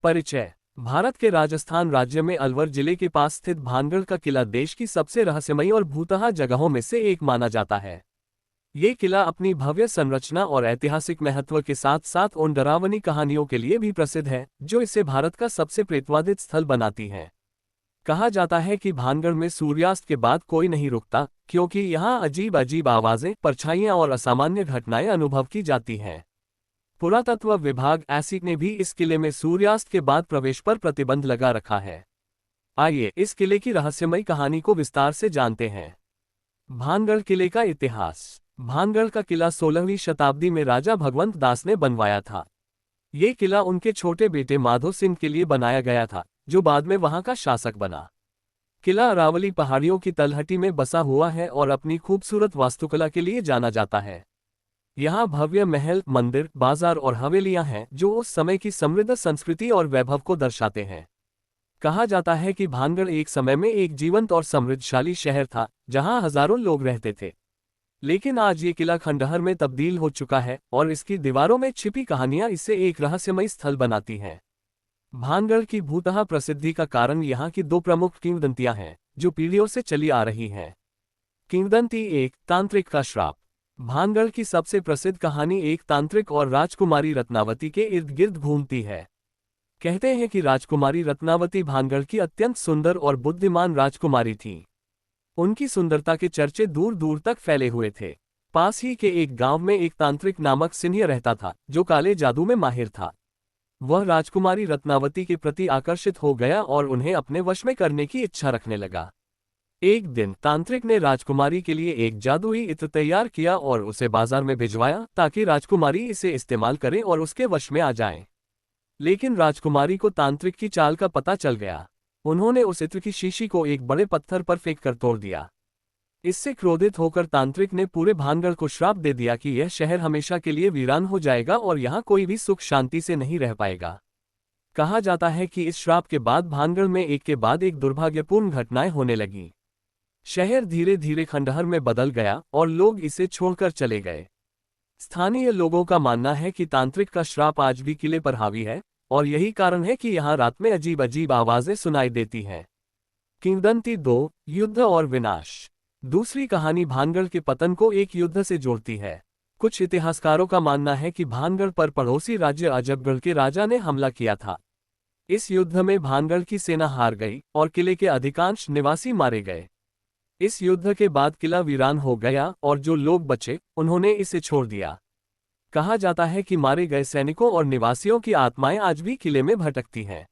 परिचय। भारत के राजस्थान राज्य में अलवर जिले के पास स्थित भानगढ़ का किला देश की सबसे रहस्यमयी और भूतहा जगहों में से एक माना जाता है। ये किला अपनी भव्य संरचना और ऐतिहासिक महत्व के साथ साथ उन डरावनी कहानियों के लिए भी प्रसिद्ध है जो इसे भारत का सबसे प्रेतवादित स्थल बनाती हैं। कहा जाता है कि भानगढ़ में सूर्यास्त के बाद कोई नहीं रुकता, क्योंकि यहाँ अजीब अजीब आवाजें, परछाइयाँ और असामान्य घटनाएं अनुभव की जाती हैं। पुरातत्व विभाग एसिक ने भी इस किले में सूर्यास्त के बाद प्रवेश पर प्रतिबंध लगा रखा है। आइए इस किले की रहस्यमयी कहानी को विस्तार से जानते हैं। भानगढ़ किले का इतिहास। भानगढ़ का किला 16वीं शताब्दी में राजा भगवंत दास ने बनवाया था। ये किला उनके छोटे बेटे माधो सिंह के लिए बनाया गया था, जो बाद में वहां का शासक बना। किला अरावली पहाड़ियों की तलहटी में बसा हुआ है और अपनी खूबसूरत वास्तुकला के लिए जाना जाता है। यहाँ भव्य महल, मंदिर, बाजार और हवेलियां हैं जो उस समय की समृद्ध संस्कृति और वैभव को दर्शाते हैं। कहा जाता है कि भानगढ़ एक समय में एक जीवंत और समृद्धशाली शहर था जहां हजारों लोग रहते थे। लेकिन आज ये किला खंडहर में तब्दील हो चुका है और इसकी दीवारों में छिपी कहानियां इसे एक रहस्यमयी स्थल बनाती हैं। भानगढ़ की भूतहा प्रसिद्धि का कारण यहाँ की दो प्रमुख किंवदंतियां हैं जो पीढ़ियों से चली आ रही हैं। किंवदंती 1, तांत्रिक का श्राप। भानगढ़ की सबसे प्रसिद्ध कहानी एक तांत्रिक और राजकुमारी रत्नावती के इर्द गिर्द घूमती है। कहते हैं कि राजकुमारी रत्नावती भानगढ़ की अत्यंत सुंदर और बुद्धिमान राजकुमारी थी। उनकी सुंदरता के चर्चे दूर दूर तक फैले हुए थे। पास ही के एक गांव में एक तांत्रिक नामक सिन्हा रहता था जो काले जादू में माहिर था। वह राजकुमारी रत्नावती के प्रति आकर्षित हो गया और उन्हें अपने वश में करने की इच्छा रखने लगा। एक दिन तांत्रिक ने राजकुमारी के लिए एक जादुई इत्र तैयार किया और उसे बाजार में भिजवाया ताकि राजकुमारी इसे इस्तेमाल करे और उसके वश में आ जाए। लेकिन राजकुमारी को तांत्रिक की चाल का पता चल गया। उन्होंने उस इत्र की शीशी को एक बड़े पत्थर पर फेंक कर तोड़ दिया। इससे क्रोधित होकर तांत्रिक ने पूरे भानगढ़ को श्राप दे दिया कि यह शहर हमेशा के लिए वीरान हो जाएगा और यहाँ कोई भी सुख शांति से नहीं रह पाएगा। कहा जाता है कि इस श्राप के बाद भानगढ़ में एक के बाद एक दुर्भाग्यपूर्ण घटनाएं होने लगीं। शहर धीरे धीरे खंडहर में बदल गया और लोग इसे छोड़कर चले गए। स्थानीय लोगों का मानना है कि तांत्रिक का श्राप आज भी किले पर हावी है और यही कारण है कि यहाँ रात में अजीब अजीब आवाजें सुनाई देती हैं। किंवदंती 2, युद्ध और विनाश। दूसरी कहानी भानगढ़ के पतन को एक युद्ध से जोड़ती है। कुछ इतिहासकारों का मानना है कि भानगढ़ पर पड़ोसी राज्य अजबगढ़ के राजा ने हमला किया था। इस युद्ध में भानगढ़ की सेना हार गई और किले के अधिकांश निवासी मारे गए। इस युद्ध के बाद किला वीरान हो गया और जो लोग बचे उन्होंने इसे छोड़ दिया। कहा जाता है कि मारे गए सैनिकों और निवासियों की आत्माएं आज भी किले में भटकती हैं।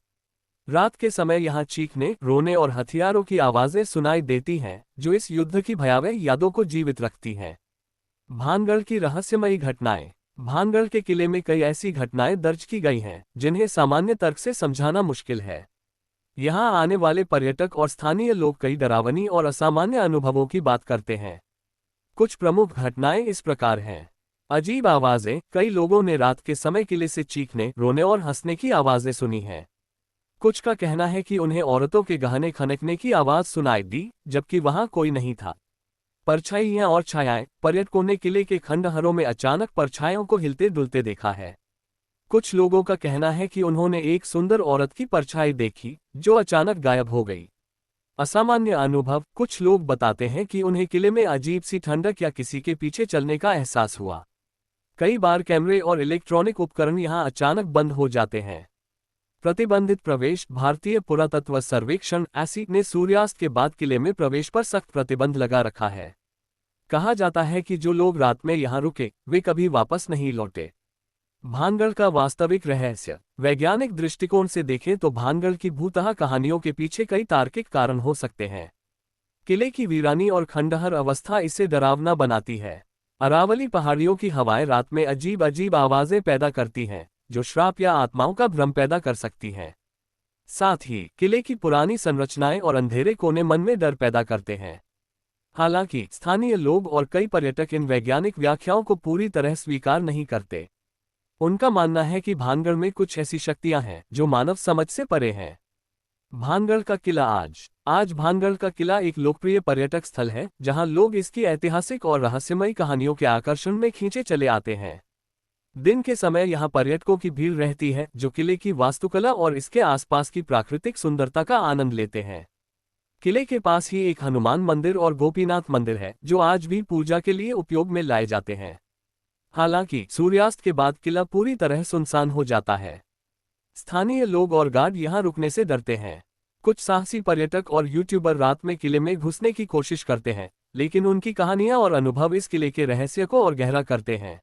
रात के समय यहाँ चीखने, रोने और हथियारों की आवाजें सुनाई देती हैं जो इस युद्ध की भयावह यादों को जीवित रखती हैं। भानगढ़ की रहस्यमयी घटनाएं। भानगढ़ के किले में कई ऐसी घटनाएं दर्ज की गई हैं जिन्हें सामान्य तर्क से समझाना मुश्किल है। यहाँ आने वाले पर्यटक और स्थानीय लोग कई डरावनी और असामान्य अनुभवों की बात करते हैं। कुछ प्रमुख घटनाएं इस प्रकार हैं। अजीब आवाजें। कई लोगों ने रात के समय किले से चीखने, रोने और हंसने की आवाजें सुनी हैं। कुछ का कहना है कि उन्हें औरतों के गहने खनकने की आवाज सुनाई दी, जबकि वहां कोई नहीं था। परछाइयां और छायाएं। पर्यटकों ने किले के खंडहरों में अचानक परछाइयों को हिलते डुलते देखा है। कुछ लोगों का कहना है कि उन्होंने एक सुंदर औरत की परछाई देखी जो अचानक गायब हो गई। असामान्य अनुभव। कुछ लोग बताते हैं कि उन्हें किले में अजीब सी ठंडक या किसी के पीछे चलने का एहसास हुआ। कई बार कैमरे और इलेक्ट्रॉनिक उपकरण यहां अचानक बंद हो जाते हैं। प्रतिबंधित प्रवेश। भारतीय पुरातत्व सर्वेक्षण एसिक ने सूर्यास्त के बाद किले में प्रवेश पर सख्त प्रतिबंध लगा रखा है। कहा जाता है कि जो लोग रात में यहां रुके वे कभी वापस नहीं लौटे। भानगढ़ का वास्तविक रहस्य। वैज्ञानिक दृष्टिकोण से देखें तो भानगढ़ की भूतहा कहानियों के पीछे कई तार्किक कारण हो सकते हैं। किले की वीरानी और खंडहर अवस्था इसे डरावना बनाती है। अरावली पहाड़ियों की हवाएं रात में अजीब अजीब आवाजें पैदा करती हैं जो श्राप या आत्माओं का भ्रम पैदा कर सकती हैं। साथ ही किले की पुरानी संरचनाएं और अंधेरे कोने मन में डर पैदा करते हैं। हालांकि स्थानीय लोग और कई पर्यटक इन वैज्ञानिक व्याख्याओं को पूरी तरह स्वीकार नहीं करते। उनका मानना है कि भानगढ़ में कुछ ऐसी शक्तियां हैं जो मानव समझ से परे हैं। भानगढ़ का किला। आज भानगढ़ का किला एक लोकप्रिय पर्यटक स्थल है जहां लोग इसकी ऐतिहासिक और रहस्यमयी कहानियों के आकर्षण में खींचे चले आते हैं। दिन के समय यहाँ पर्यटकों की भीड़ रहती है जो किले की वास्तुकला और इसके आसपास की प्राकृतिक सुंदरता का आनंद लेते हैं। किले के पास ही एक हनुमान मंदिर और गोपीनाथ मंदिर है जो आज भी पूजा के लिए उपयोग में लाए जाते हैं। हालांकि सूर्यास्त के बाद किला पूरी तरह सुनसान हो जाता है। स्थानीय लोग और गार्ड यहाँ रुकने से डरते हैं। कुछ साहसी पर्यटक और यूट्यूबर रात में किले में घुसने की कोशिश करते हैं, लेकिन उनकी कहानियां और अनुभव इस किले के रहस्य को और गहरा करते हैं।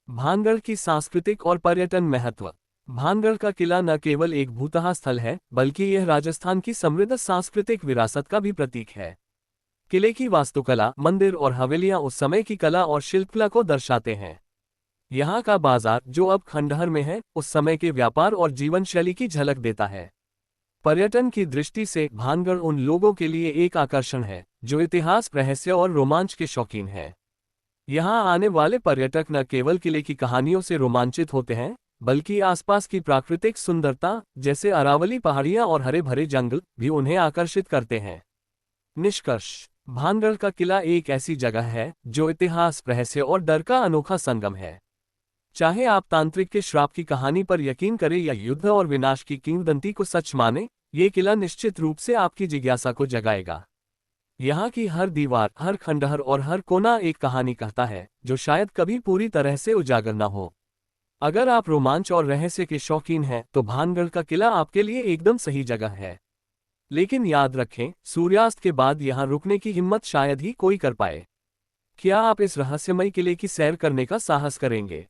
भानगढ़ की सांस्कृतिक और पर्यटन महत्व। भानगढ़ का किला न केवल एक भूतहा स्थल है, बल्कि यह राजस्थान की समृद्ध सांस्कृतिक विरासत का भी प्रतीक है। किले की वास्तुकला, मंदिर और हवेलियां उस समय की कला और शिल्पकला को दर्शाते हैं। यहाँ का बाजार, जो अब खंडहर में है, उस समय के व्यापार और जीवन शैली की झलक देता है। पर्यटन की दृष्टि से भानगढ़ उन लोगों के लिए एक आकर्षण है जो इतिहास, रहस्य और रोमांच के शौकीन हैं। यहाँ आने वाले पर्यटक न केवल किले की कहानियों से रोमांचित होते हैं, बल्कि आसपास की प्राकृतिक सुंदरता, जैसे अरावली पहाड़ियाँ और हरे भरे जंगल, भी उन्हें आकर्षित करते हैं। निष्कर्ष: भानगढ़ का किला एक ऐसी जगह है जो इतिहास, रहस्य और डर का अनोखा संगम है। चाहे आप तांत्रिक के श्राप की कहानी पर यकीन करें या युद्ध और विनाश की किंवदंती को सच माने, ये किला निश्चित रूप से आपकी जिज्ञासा को जगाएगा। यहाँ की हर दीवार, हर खंडहर और हर कोना एक कहानी कहता है जो शायद कभी पूरी तरह से उजागर न हो। अगर आप रोमांच और रहस्य के शौकीन हैं तो भानगढ़ का किला आपके लिए एकदम सही जगह है। लेकिन याद रखें, सूर्यास्त के बाद यहाँ रुकने की हिम्मत शायद ही कोई कर पाए। क्या आप इस रहस्यमय किले की सैर करने का साहस करेंगे?